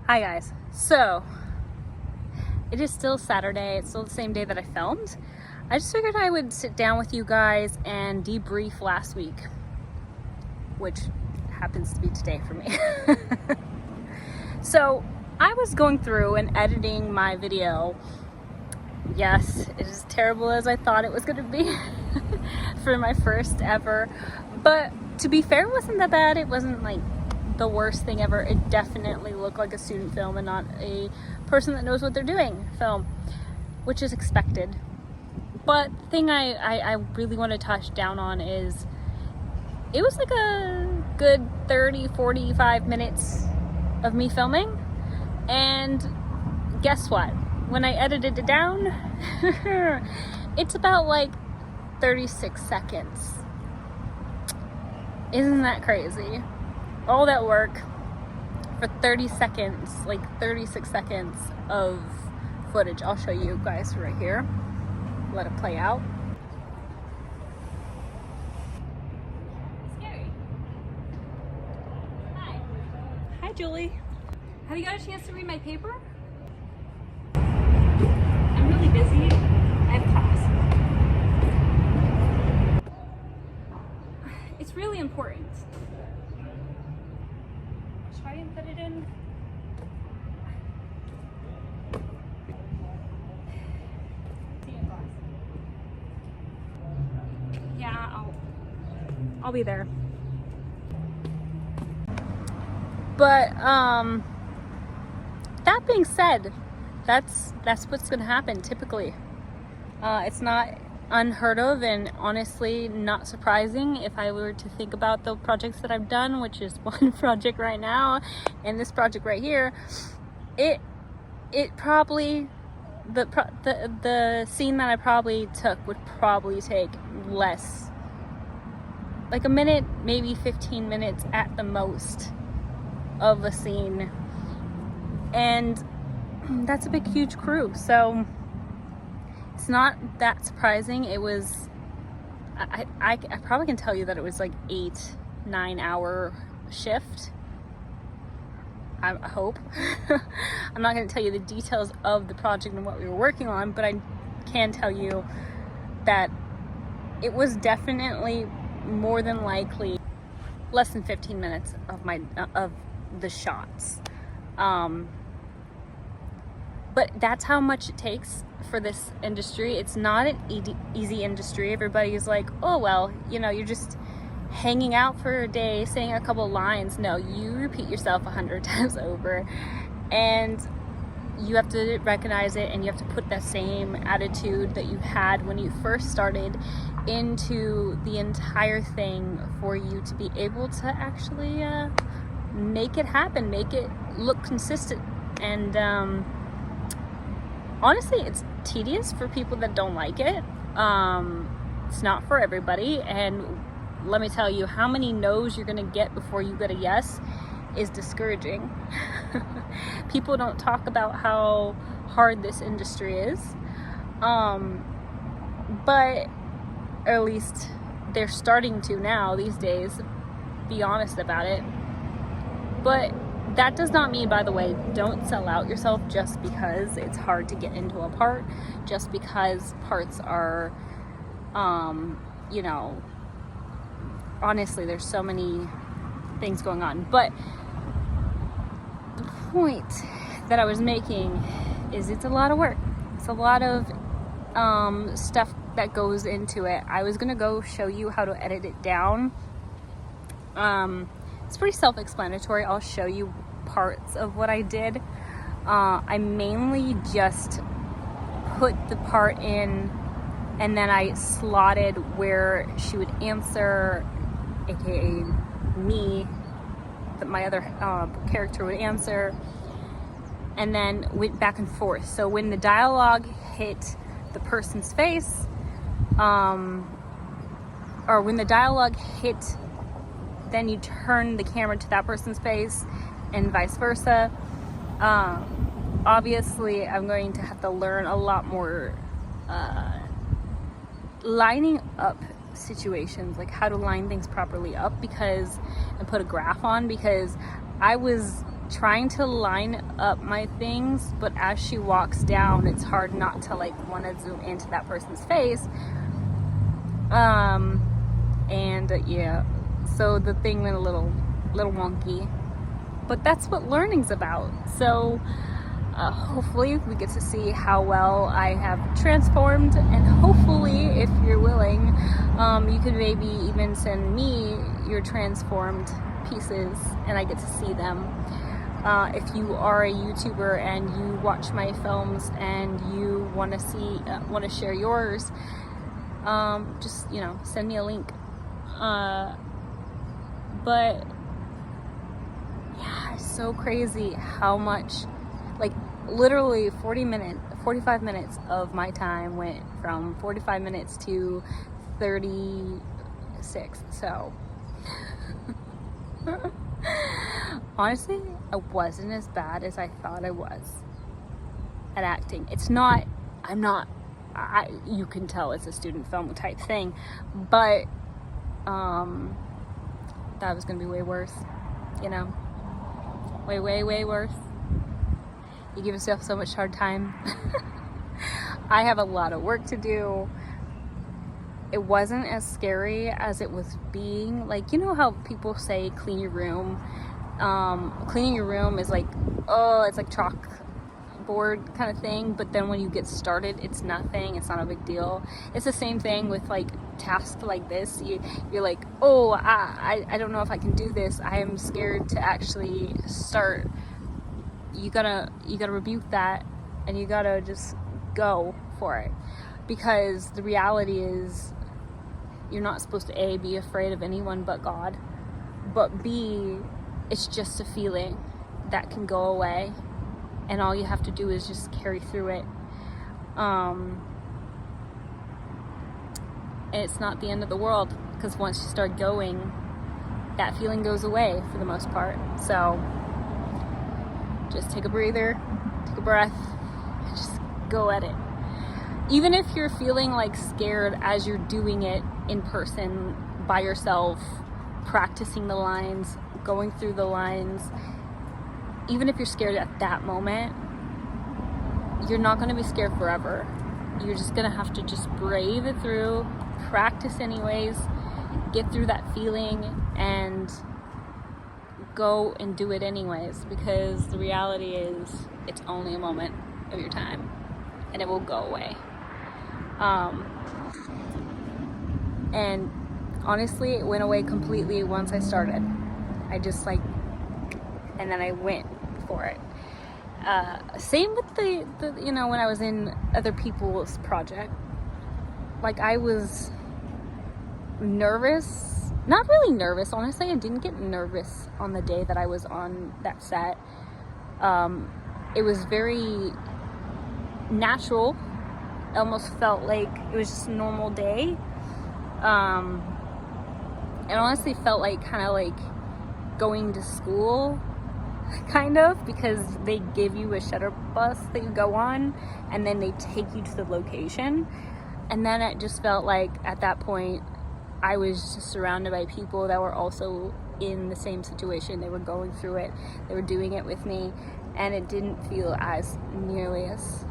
Hi guys. So it is still Saturday. It's still the same day that I filmed. I just figured I would sit down with you guys and debrief last week, which happens to be today for me. So I was going through and editing my video. Yes, it is as terrible as I thought it was going to be for my first ever. But to be fair, it wasn't that bad. It wasn't like the worst thing ever. It definitely looked like a student film and not a person that knows what they're doing film, which is expected. But the thing I really want to touch down on is it was like a good 30-45 minutes of me filming, and guess what? When I edited it down, it's about like 36 seconds. Isn't that crazy? All that work for 30 seconds, like 36 seconds of footage. I'll show you guys right here. Let it play out. Scary. Hi. Hi, Julie. Have you got a chance to read my paper? I'm really busy. I have class. It's really important. Try and put it in. Yeah, I'll be there. But that being said, that's what's gonna happen typically. It's not unheard of, and honestly not surprising if I were to think about the projects that I've done, which is one project right now and this project right here. It probably the scene that I probably took would probably take less, like a minute, maybe 15 minutes at the most of a scene, and that's a big huge crew, so it's not that surprising. It was, I probably can tell you that it was like 8-9 hour shift. I hope. I'm not going to tell you the details of the project and what we were working on, but I can tell you that it was definitely more than likely less than 15 minutes of the shots. But that's how much it takes for this industry. It's not an easy industry. Everybody's like, oh, well, you know, you're just hanging out for a day, saying a couple lines. No, you repeat yourself 100 times over, and you have to recognize it, and you have to put that same attitude that you had when you first started into the entire thing for you to be able to actually make it happen, make it look consistent. And honestly, it's tedious for people that don't like it. It's not for everybody, and let me tell you, how many no's you're gonna get before you get a yes is discouraging. People don't talk about how hard this industry is, but or at least they're starting to now these days be honest about it. But that does not mean, by the way, don't sell out yourself just because it's hard to get into a part, just because parts are, you know, honestly, there's so many things going on. But the point that I was making is it's a lot of work. It's a lot of stuff that goes into it. I was gonna go show you how to edit it down. It's pretty self-explanatory. I'll show you parts of what I did. I mainly just put the part in, and then I slotted where she would answer, aka me, that my other character would answer, and then went back and forth. So when the dialogue hit the person's face, or when the dialogue hit, then you turn the camera to that person's face, and vice versa. Obviously, I'm going to have to learn a lot more lining up situations, like how to line things properly up, and put a graph on, because I was trying to line up my things, but as she walks down, it's hard not to like want to zoom into that person's face. Yeah, so the thing went a little wonky, but that's what learning's about. So hopefully we get to see how well I have transformed, and hopefully, if you're willing, you could maybe even send me your transformed pieces and I get to see them. If you are a YouTuber and you watch my films and you want to share yours, just send me a link. But yeah, it's so crazy how much, like literally 45 minutes of my time went from 45 minutes to 36. So honestly, I wasn't as bad as I thought I was at acting. You can tell it's a student film type thing, but that was gonna be way worse, way worse. You give yourself so much hard time. I have a lot of work to do. It wasn't as scary as it was being. Like, how people say clean your room. Cleaning your room is like, it's like chalkboard kind of thing, but then when you get started, it's nothing. It's not a big deal. It's the same thing with like tasks like this. You're like, I don't know if I can do this. I am scared to actually start. You gotta rebuke that, and you gotta just go for it, because the reality is you're not supposed to A, be afraid of anyone but God, but B, it's just a feeling that can go away, and all you have to do is just carry through it. And it's not the end of the world, because once you start going, that feeling goes away for the most part. So just take a breather, take a breath, and just go at it. Even if you're feeling like scared as you're doing it in person by yourself, practicing the lines, going through the lines, even if you're scared at that moment, you're not going to be scared forever. You're just going to have to just brave it through, practice anyways, get through that feeling, and go and do it anyways, because the reality is it's only a moment of your time and it will go away. And honestly, it went away completely once I started. I just and then I went for it. Same with the when I was in other people's project, like I was nervous. Not really nervous, honestly. I didn't get nervous on the day that I was on that set. It was very natural. It almost felt like it was just a normal day. It honestly felt like kind of like going to school, kind of, because they give you a shuttle bus that you go on, and then they take you to the location. And then it just felt like at that point I was just surrounded by people that were also in the same situation. They were going through it. They were doing it with me, and it didn't feel as nearly as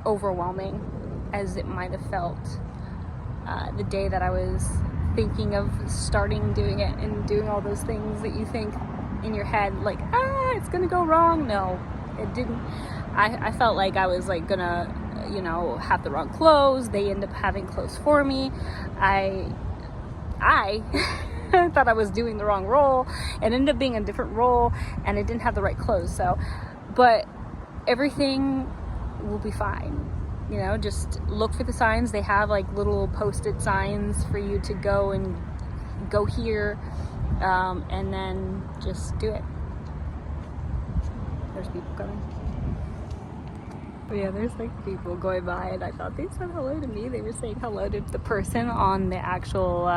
overwhelming as it might have felt the day that I was thinking of starting doing it and doing all those things that you think in your head, like, it's gonna go wrong. No, it didn't. I felt like I was like gonna have the wrong clothes. They end up having clothes for me. I thought I was doing the wrong role, and ended up being a different role, and it didn't have the right clothes. So, but everything will be fine. Just look for the signs. They have like little posted signs for you to go and go here, and then just do it. There's people coming. But yeah, there's like people going by, and I thought they said hello to me. They were saying hello to the person on the actual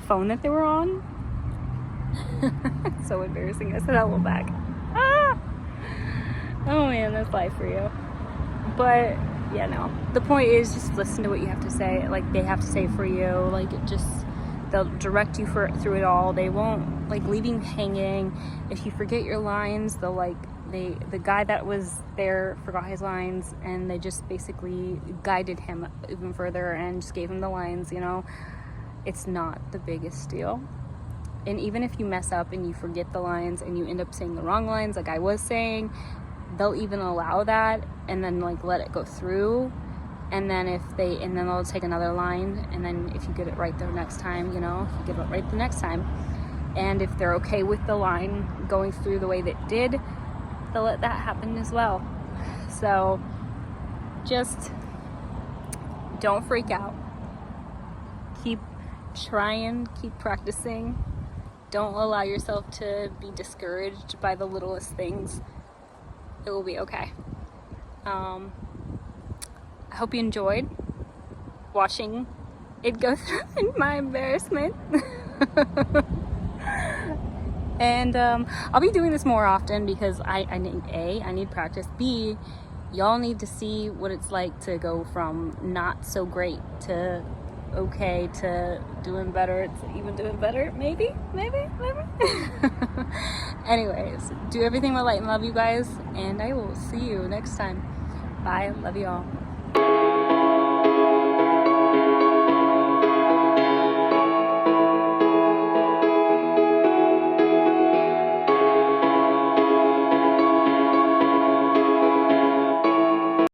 phone that they were on. So embarrassing. I said hello back. Oh man, that's life for you. But yeah, no. The point is just listen to what you have to say. Like they have to say for you. Like just They'll direct you through it all. They won't like leave you hanging. If you forget your lines, they'll like, the guy that was there forgot his lines, and they just basically guided him even further and just gave him the lines, you know. It's not the biggest deal. And even if you mess up and you forget the lines and you end up saying the wrong lines, like I was saying, they'll even allow that and then like let it go through. And then then they'll take another line, and then if you get it right the next time, you know, if you get it right the next time, and if they're okay with the line going through the way that it did, they'll let that happen as well. So just don't freak out. Keep trying, keep practicing. Don't allow yourself to be discouraged by the littlest things. It will be okay. I hope you enjoyed watching it go through my embarrassment. And I'll be doing this more often because I need practice. B, y'all need to see what it's like to go from not so great to okay to doing better, to even doing better, maybe. Anyways, do everything with light and love, you guys, and I will see you next time. Bye, love you all.